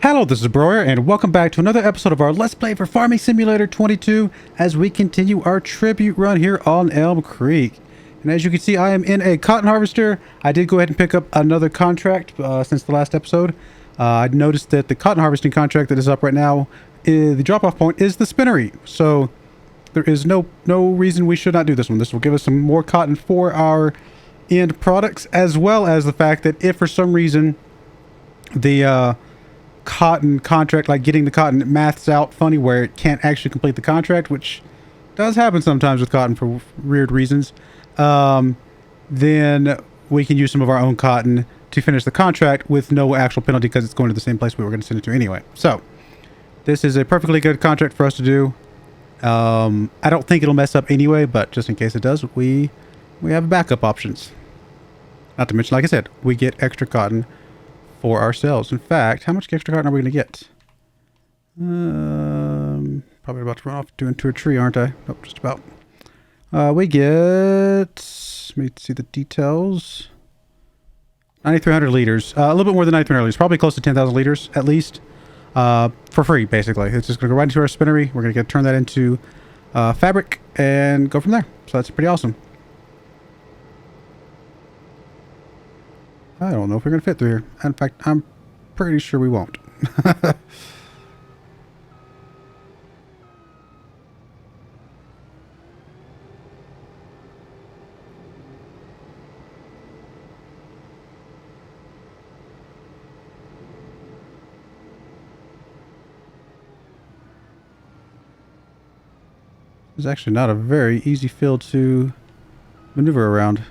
Hello, this is Broyar, and welcome back to another episode of our Let's Play for Farming Simulator 22 as we continue our tribute run here on Elm Creek. And as you can see, I am in a cotton harvester. I did go ahead and pick up another contract since the last episode. I noticed that the cotton harvesting contract that is up right now, the drop-off point is the Spinnery. So there is no reason we should not do this one. This will give us some more cotton for our end products, as well as the fact that if for some reason the cotton contract, like getting the cotton, maths out funny where it can't actually complete the contract, which does happen sometimes with cotton for weird reasons, then we can use some of our own cotton to finish the contract with no actual penalty because it's going to the same place we were going to send it to anyway. So this is a perfectly good contract for us to do. I don't think it'll mess up anyway, but just in case it does, we have backup options. Not to mention, like I said, we get extra cotton for ourselves. In fact, how much extra cotton are we going to get? Probably about to run off into a tree, aren't I? Nope, just about. We get, let me see the details. 9,300 liters. A little bit more than 9,300 liters. Probably close to 10,000 liters at least. For free, basically. It's just going to go right into our spinnery. We're going to turn that into fabric and go from there. So that's pretty awesome. I don't know if we're going to fit through here. In fact, I'm pretty sure we won't. It's actually not a very easy field to maneuver around.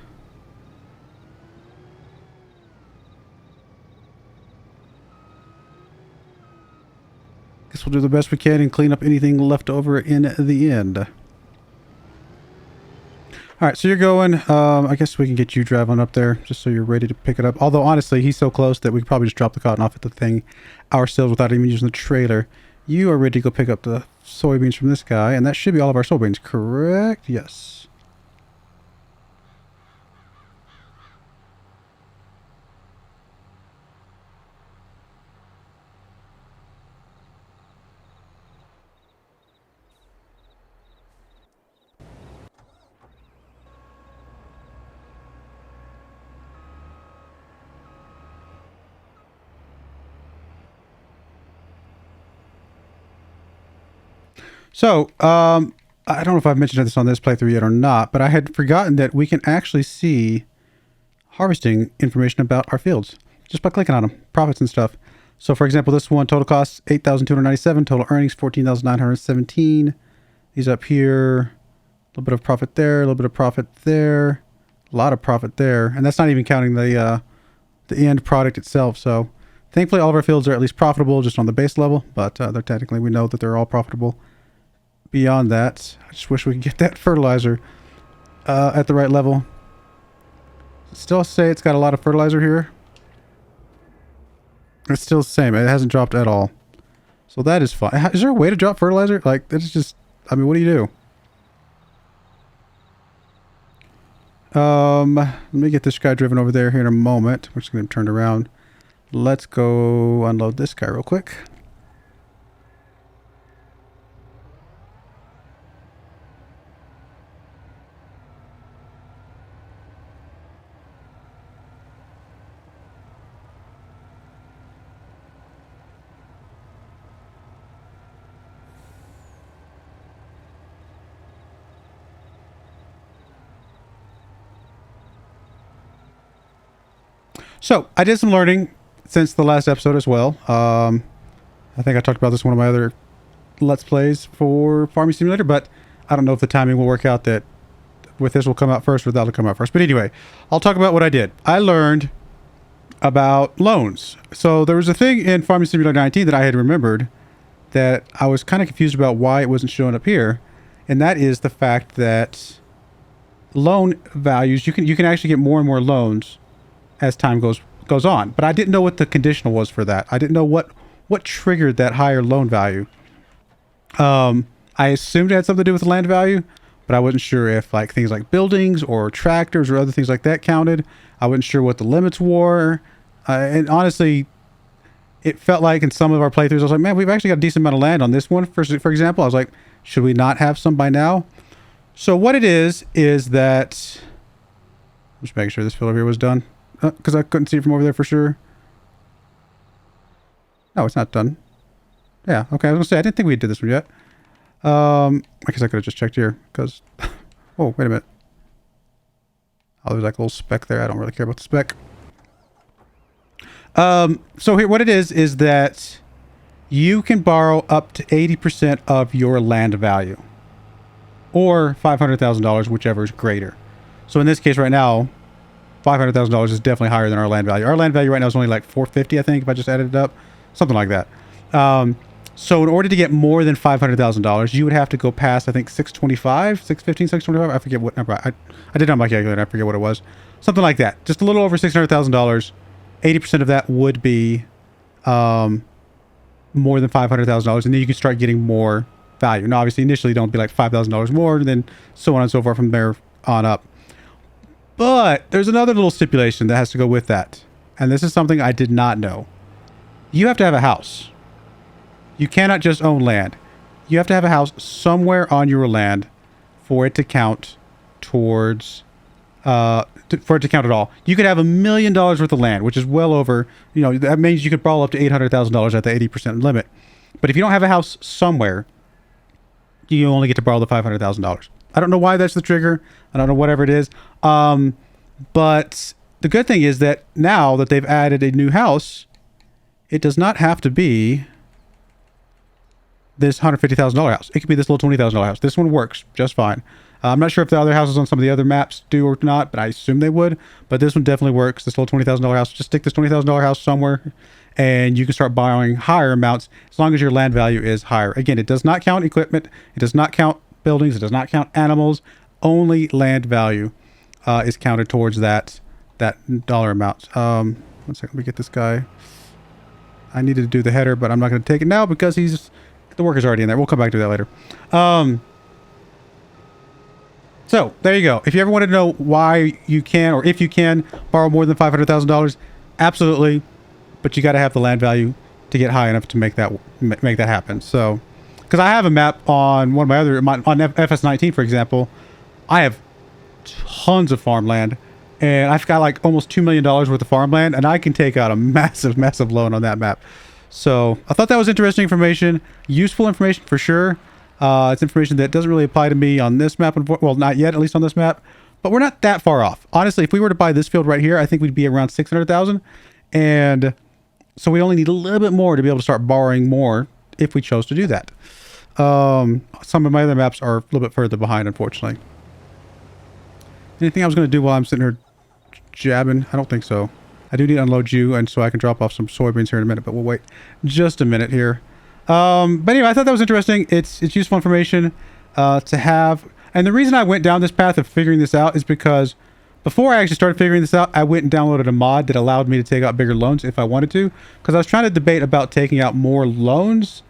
Guess we'll do the best we can and clean up anything left over in the end. Alright, so you're going. I guess we can get you driving up there just so you're ready to pick it up. Although, honestly, he's so close that we could probably just drop the cotton off at the thing ourselves without even using the trailer. You are ready to go pick up the soybeans from this guy, and that should be all of our soybeans, correct? Yes. So, I don't know if I've mentioned this on this playthrough yet or not, but I had forgotten that we can actually see harvesting information about our fields just by clicking on them, profits and stuff. So, for example, this one, total costs 8,297, total earnings 14,917. These up here, a little bit of profit there, a little bit of profit there, a lot of profit there, and that's not even counting the end product itself. So, thankfully, all of our fields are at least profitable just on the base level, but they're technically, we know that they're all profitable. Beyond that, I just wish we could get that fertilizer at the right level. Still say it's got a lot of fertilizer here. It's still the same. It hasn't dropped at all. So that is fine. Is there a way to drop fertilizer? Like, it's just, I mean, what do you do? Let me get this guy driven over there here in a moment. We're just going to turn around. Let's go unload this guy real quick. So, I did some learning since the last episode as well. I think I talked about this in one of my other Let's Plays for Farming Simulator, but I don't know if the timing will work out that with this will come out first or that'll come out first. But anyway, I'll talk about what I did. I learned about loans. So, there was a thing in Farming Simulator 19 that I had remembered that I was kind of confused about why it wasn't showing up here, and that is the fact that loan values, you can actually get more and more loans as time goes on, but I didn't know what the conditional was for that. I didn't know what triggered that higher loan value. I assumed it had something to do with the land value, but I wasn't sure if like things like buildings or tractors or other things like that counted. I wasn't sure what the limits were, and honestly, it felt like in some of our playthroughs, I was like, man, we've actually got a decent amount of land on this one. For example, I was like, should we not have some by now? So what it is that, just making sure this field over here was done, because I couldn't see it from over there for sure. No, it's not done. Yeah, okay, I was gonna say, I didn't think we did this one yet. I guess I could have just checked here, because, oh, wait a minute. Oh, there's like a little speck there. I don't really care about the speck. So here, what it is that you can borrow up to 80% of your land value, or $500,000, whichever is greater. So in this case right now, $500,000 is definitely higher than our land value. Our land value right now is only like 450, I think, if I just added it up, something like that. So in order to get more than $500,000, you would have to go past, I think, 625, 615, 625. I forget what number. I did it on my calculator. I forget what it was. Something like that. Just a little over $600,000. 80% of that would be more than $500,000, and then you can start getting more value. Now, obviously, initially, don't be like $5,000 more, and then so on and so forth from there on up. But there's another little stipulation that has to go with that, and this is something I did not know. You have to have a house. You cannot just own land. You have to have a house somewhere on your land for it to count towards, for it to count at all. You could have $1 million worth of land, which is well over, you know, that means you could borrow up to $800,000 at the 80% limit. But if you don't have a house somewhere, you only get to borrow the $500,000. I don't know why that's the trigger. I don't know, whatever it is. But the good thing is that now that they've added a new house, it does not have to be this $150,000 house. It could be this little $20,000 house. This one works just fine. I'm not sure if the other houses on some of the other maps do or not, but I assume they would. But this one definitely works. This little $20,000 house. Just stick this $20,000 house somewhere, and you can start borrowing higher amounts as long as your land value is higher. Again, it does not count equipment. It does not count buildings. It does not count animals. Only land value is counted towards that dollar amount. 1 second. Let me get this guy. I needed to do the header, but I'm not going to take it now because the worker's already in there. We'll come back to that later. So there you go. If you ever wanted to know why you can, or if you can borrow more than $500,000, absolutely. But you got to have the land value to get high enough to make that happen. So, because I have a map on one of my other, on FS19, for example, I have tons of farmland, and I've got like almost $2 million worth of farmland, and I can take out a massive, massive loan on that map. So I thought that was interesting information, useful information for sure. It's information that doesn't really apply to me on this map. Well, not yet, at least on this map, but we're not that far off. Honestly, if we were to buy this field right here, I think we'd be around 600,000. And so we only need a little bit more to be able to start borrowing more if we chose to do that. Some of my other maps are a little bit further behind, unfortunately. Anything I was going to do while I'm sitting here jabbing? I don't think so. I do need to unload you, and so I can drop off some soybeans here in a minute, but we'll wait just a minute here. But anyway, I thought that was interesting. It's useful information to have. And the reason I went down this path of figuring this out is because before I actually started figuring this out, I went and downloaded a mod that allowed me to take out bigger loans if I wanted to. Because I was trying to debate about taking out more loans.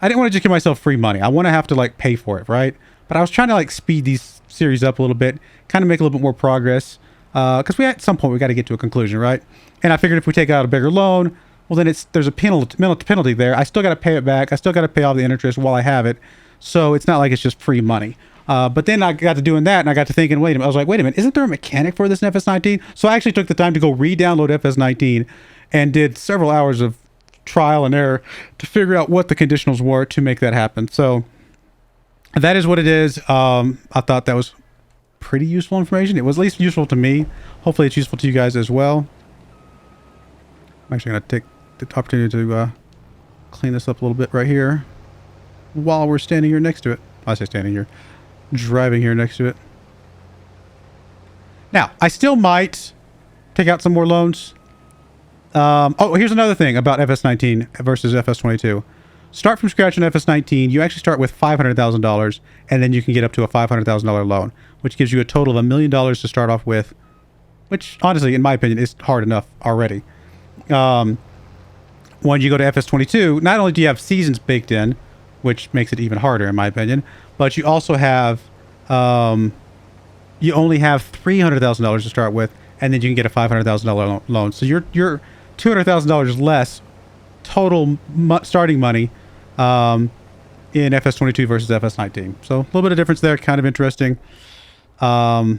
I didn't want to just give myself free money. I want to have to like pay for it, right? But I was trying to like speed these series up a little bit, kind of make a little bit more progress. Because at some point we got to get to a conclusion, right? And I figured if we take out a bigger loan, well, then there's a penalty there. I still got to pay it back. I still got to pay all the interest while I have it. So it's not like it's just free money. But then I got to doing that, and I got to thinking, I was like, wait a minute, isn't there a mechanic for this in FS19? So I actually took the time to go re-download FS19 and did several hours of trial and error to figure out what the conditionals were to make that happen. So that is what it is. I thought that was pretty useful information. It was at least useful to me. Hopefully it's useful to you guys as well. I'm actually going to take the opportunity to clean this up a little bit right here while we're standing here next to it. I say standing here, driving here next to it. Now, I still might take out some more loans. Oh, here's another thing about FS19 versus FS22. Start from scratch on FS19. You actually start with $500,000, and then you can get up to a $500,000 loan, which gives you a total of $1 million to start off with, which honestly, in my opinion, is hard enough already. When you go to FS22, not only do you have seasons baked in, which makes it even harder in my opinion, but you also have, you only have $300,000 to start with, and then you can get a $500,000 loan. So you're $200,000 less total starting money in FS22 versus FS19. So a little bit of difference there, kind of interesting. So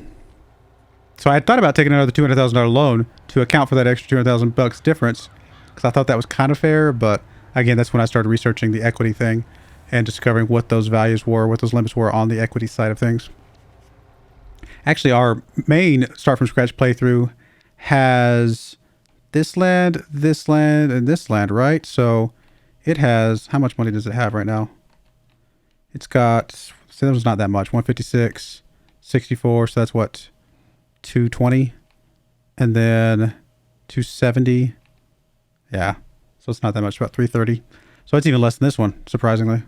I had thought about taking another $200,000 loan to account for that extra $200,000 difference, because I thought that was kind of fair. But again, that's when I started researching the equity thing and discovering what those values were, what those limits were on the equity side of things. Actually, our main start from scratch playthrough has this land, and this land, right? So it has, how much money does it have right now? It's got, so that was not that much, 156, 64, so that's what, 220, and then 270. Yeah, so it's not that much, about 330. So it's even less than this one, surprisingly.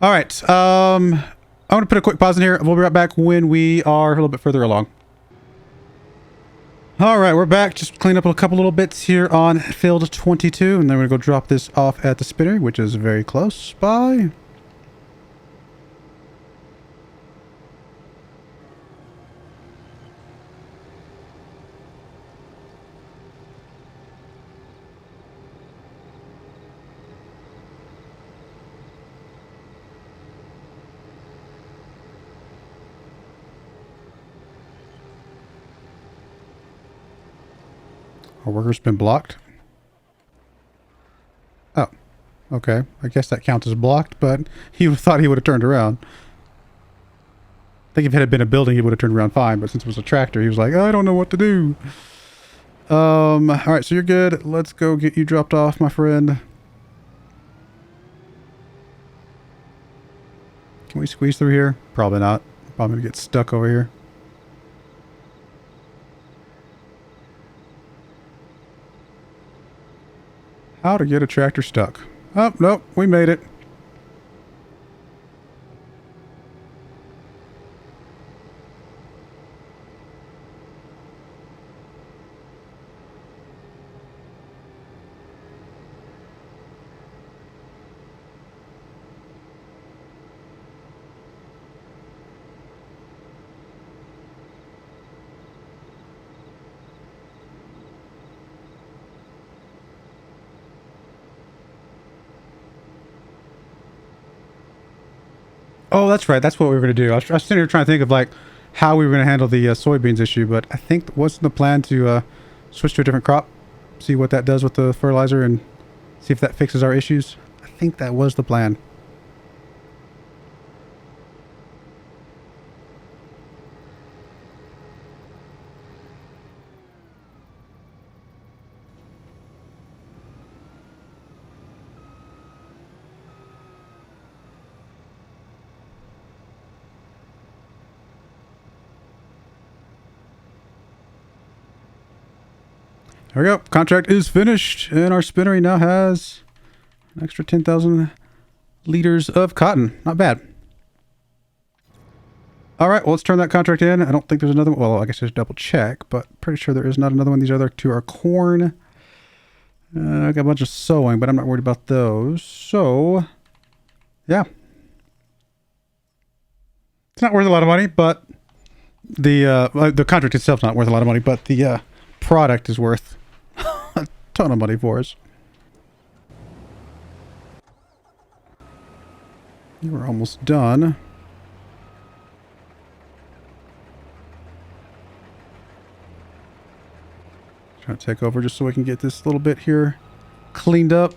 All right, I'm going to put a quick pause in here. We'll be right back when we are a little bit further along. All right, we're back. Just clean up a couple little bits here on field 22, and then we're going to go drop this off at the Spinnery, which is very close by. Our worker's been blocked. Oh, okay. I guess that counts as blocked, but he thought he would have turned around. I think if it had been a building, he would have turned around fine, but since it was a tractor, he was like, I don't know what to do. All right, so you're good. Let's go get you dropped off, my friend. Can we squeeze through here? Probably not. Probably gonna get stuck over here. How to get a tractor stuck. Oh, nope, we made it. Oh, that's right. That's what we were going to do. I was sitting here trying to think of like how we were going to handle the soybeans issue, but I think wasn't the plan to switch to a different crop, see what that does with the fertilizer, and see if that fixes our issues. I think that was the plan. There we go. Contract is finished, and our spinnery now has an extra 10,000 liters of cotton. Not bad. All right, well, let's turn that contract in. I don't think there's another one. Well, I guess I should double check, but pretty sure there is not another one. These other two are corn. I got a bunch of sowing, but I'm not worried about those. So, yeah. It's not worth a lot of money, but the contract itself is not worth a lot of money, but the product is worth a ton of money for us. We're almost done. Trying to take over just so we can get this little bit here cleaned up.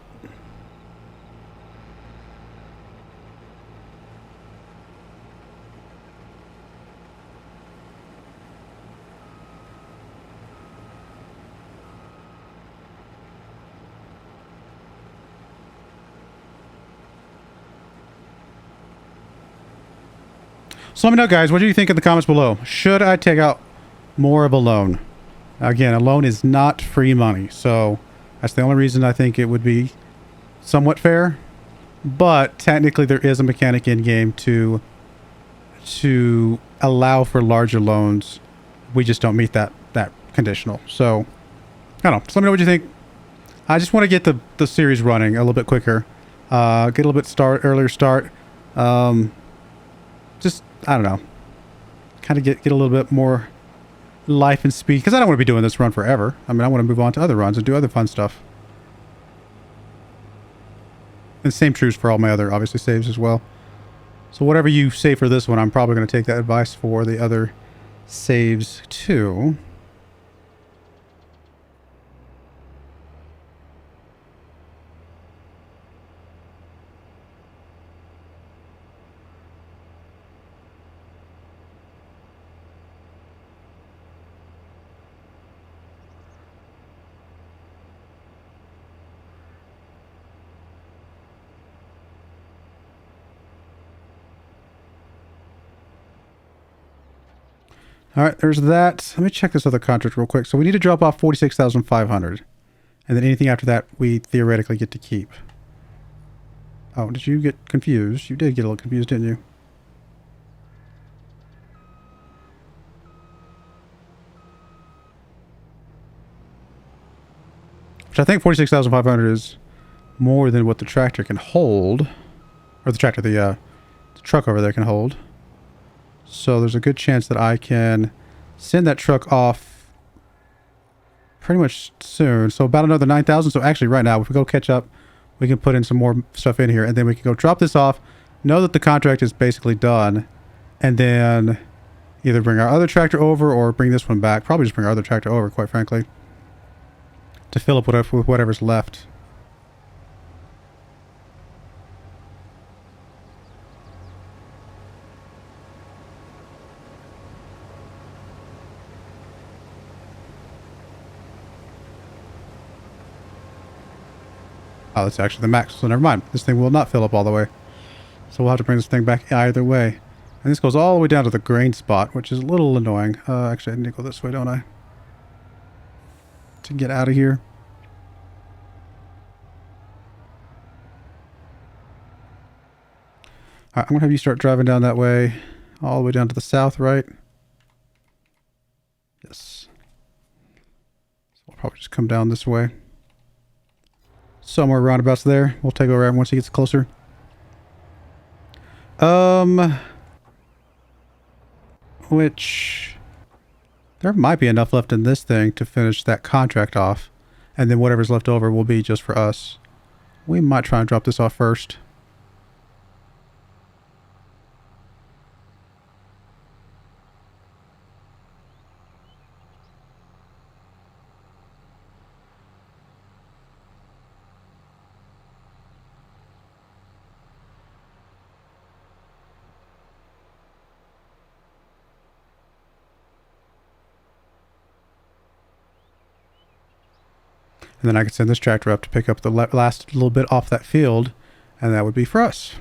So let me know, guys, what do you think in the comments below? Should I take out more of a loan? Again, a loan is not free money, so that's the only reason I think it would be somewhat fair. But technically, there is a mechanic in game to allow for larger loans. We just don't meet that conditional. So I don't know. So let me know what you think. I just want to get the series running a little bit quicker. Get a little bit earlier start. Just I don't know. Kind of get a little bit more life and speed, because I don't want to be doing this run forever. I mean, I want to move on to other runs and do other fun stuff. And same trues for all my other, obviously, saves as well. So whatever you say for this one, I'm probably going to take that advice for the other saves too. All right, there's that. Let me check this other contract real quick. So we need to drop off 46,500. And then anything after that, we theoretically get to keep. Oh, did you get confused? You did get a little confused, didn't you? Which I think 46,500 is more than what the tractor can hold. Or the tractor, the truck over there can hold. So there's a good chance that I can send that truck off pretty much soon. So about another 9,000. So actually right now, if we go catch up, we can put in some more stuff in here. And then we can go drop this off. Know that the contract is basically done. And then either bring our other tractor over or bring this one back. Probably just bring our other tractor over, quite frankly. To fill up with whatever's left. Oh, that's actually the max, so never mind. This thing will not fill up all the way. So we'll have to bring this thing back either way. And this goes all the way down to the grain spot, which is a little annoying. Actually, I need to go this way, don't I? To get out of here. Alright, I'm going to have you start driving down that way. All the way down to the south, right? Yes. So we'll probably just come down this way. Somewhere roundabouts there. We'll take over once he gets closer. Which there might be enough left in this thing to finish that contract off. And then whatever's left over will be just for us. We might try and drop this off first. And then I could send this tractor up to pick up the last little bit off that field. And that would be for us.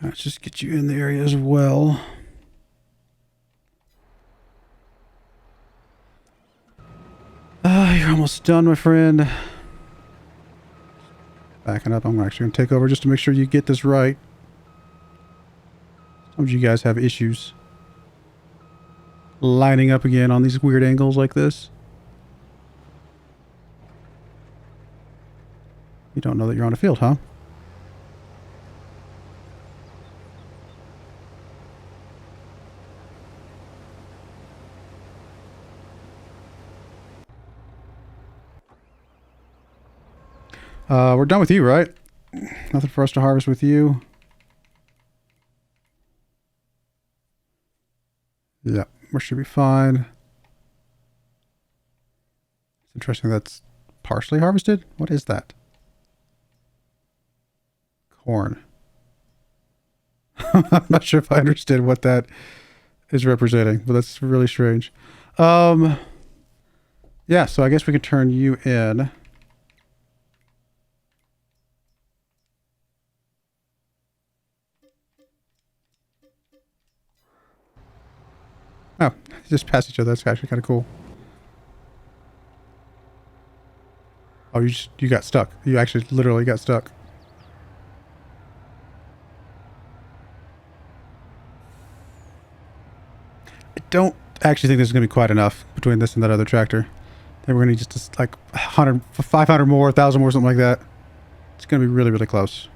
Let's just get you in the area as well. You're almost done, my friend. Backing up. I'm actually going to take over just to make sure you get this right. Sometimes you guys have issues lining up again on these weird angles like this. You don't know that you're on a field, huh? We're done with you, right? Nothing for us to harvest with you. Yeah, we should be fine. It's interesting that's partially harvested. What is that? Corn. I'm not sure if I understood what that is representing, but that's really strange. Yeah, so I guess we can turn you in. Oh, just pass each other. That's actually kind of cool. Oh, you got stuck. You actually literally got stuck. I don't actually think this is going to be quite enough between this and that other tractor. Then we're going to need just like 100, 500 more, 1,000 more, something like that. It's going to be really, really close.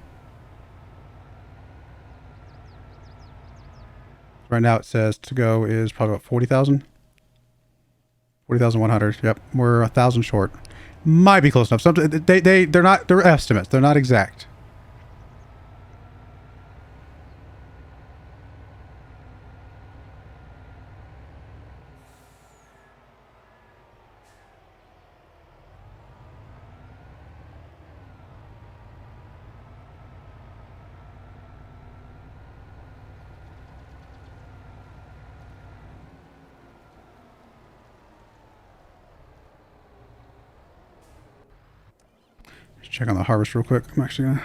Right now it says to go is probably about 40,000. 40,100. Yep. We're 1,000 short. Might be close enough. They're not, they're estimates. They're not exact. Let's check on the harvest real quick. I'm actually going to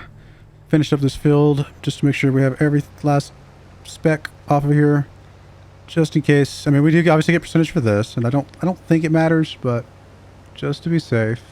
finish up this field just to make sure we have every last speck off of here. Just in case. I mean, we do obviously get percentage for this, and I don't think it matters, but just to be safe.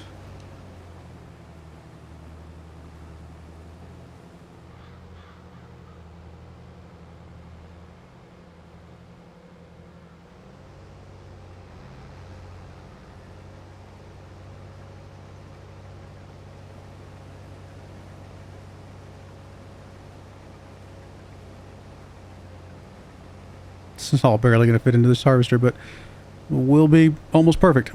This is all barely going to fit into this harvester, but will be almost perfect.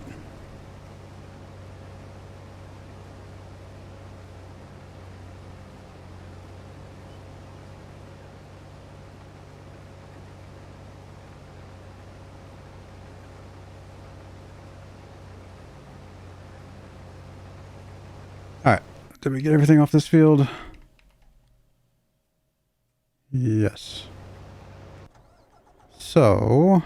Alright, did we get everything off this field? Yes. So...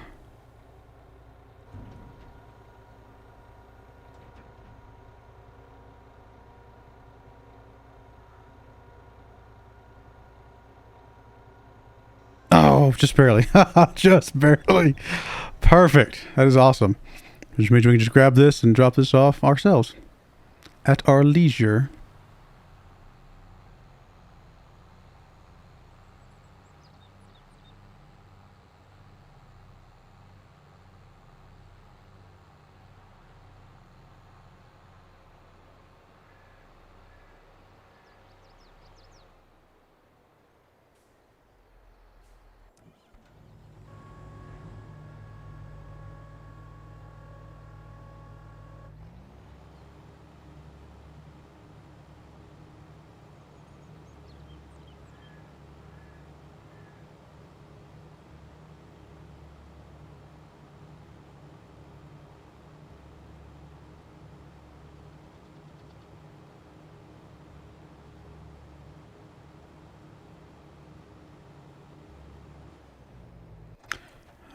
Oh, just barely. Just barely. Perfect. That is awesome. Which means we can just grab this and drop this off ourselves. At our leisure.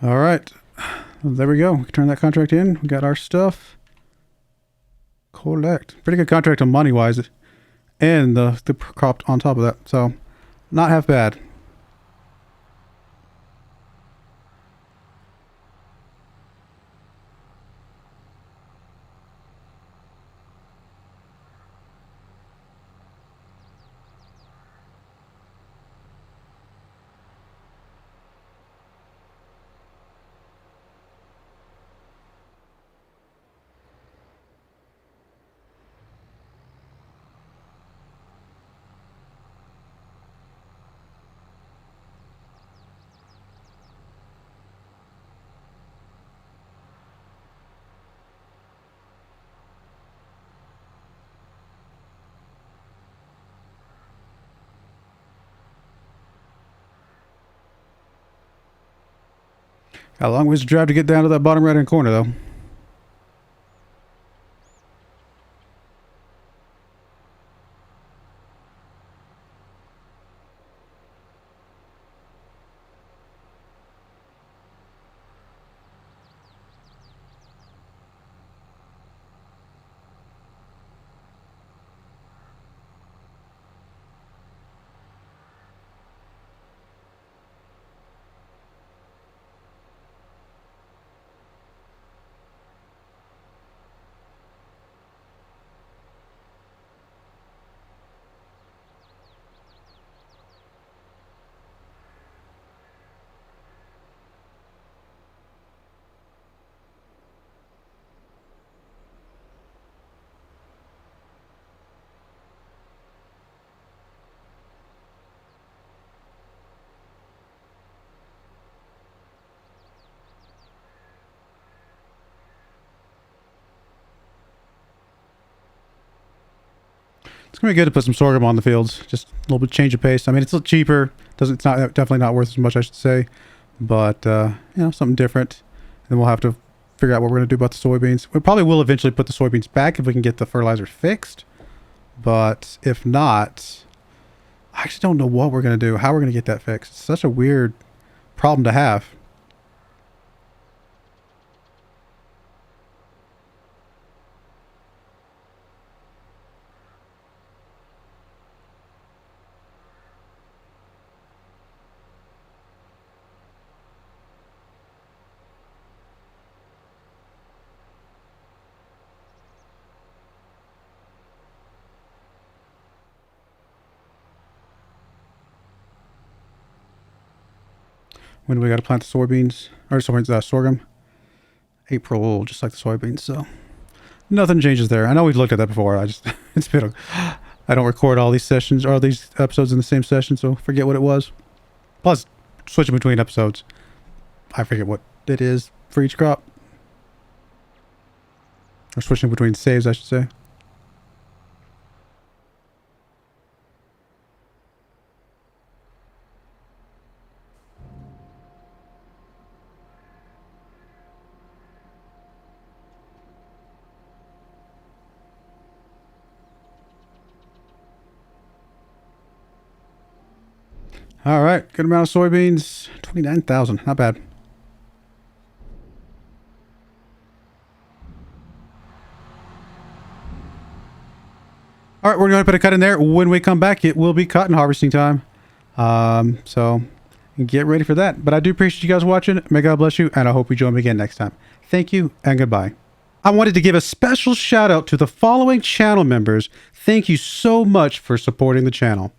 All right. There we go. We can turn that contract in. We got our stuff. Collect. Pretty good contract on money-wise. And the crop on top of that. So, not half bad. Got a long ways to drive to get down to that bottom right-hand corner, though. It's gonna be good to put some sorghum on the fields. Just a little bit change of pace. I mean, it's a little cheaper. It's not definitely not worth as much, I should say, but you know, something different. And then we'll have to figure out what we're gonna do about the soybeans. We probably will eventually put the soybeans back if we can get the fertilizer fixed. But if not, I actually don't know what we're gonna do. How we're gonna get that fixed. It's such a weird problem to have. When do we got to plant the soybeans? Or sorghum? April, just like the soybeans, so nothing changes there. I know we've looked at that before. It's been I don't record all these sessions or all these episodes in the same session, so forget what it was. Plus, switching between episodes, I forget what it is for each crop. Or switching between saves, I should say. All right, good amount of soybeans. 29,000, not bad. All right, we're going to put a cut in there. When we come back, it will be cotton harvesting time. So get ready for that. But I do appreciate you guys watching. May God bless you, and I hope you join me again next time. Thank you, and goodbye. I wanted to give a special shout out to the following channel members. Thank you so much for supporting the channel.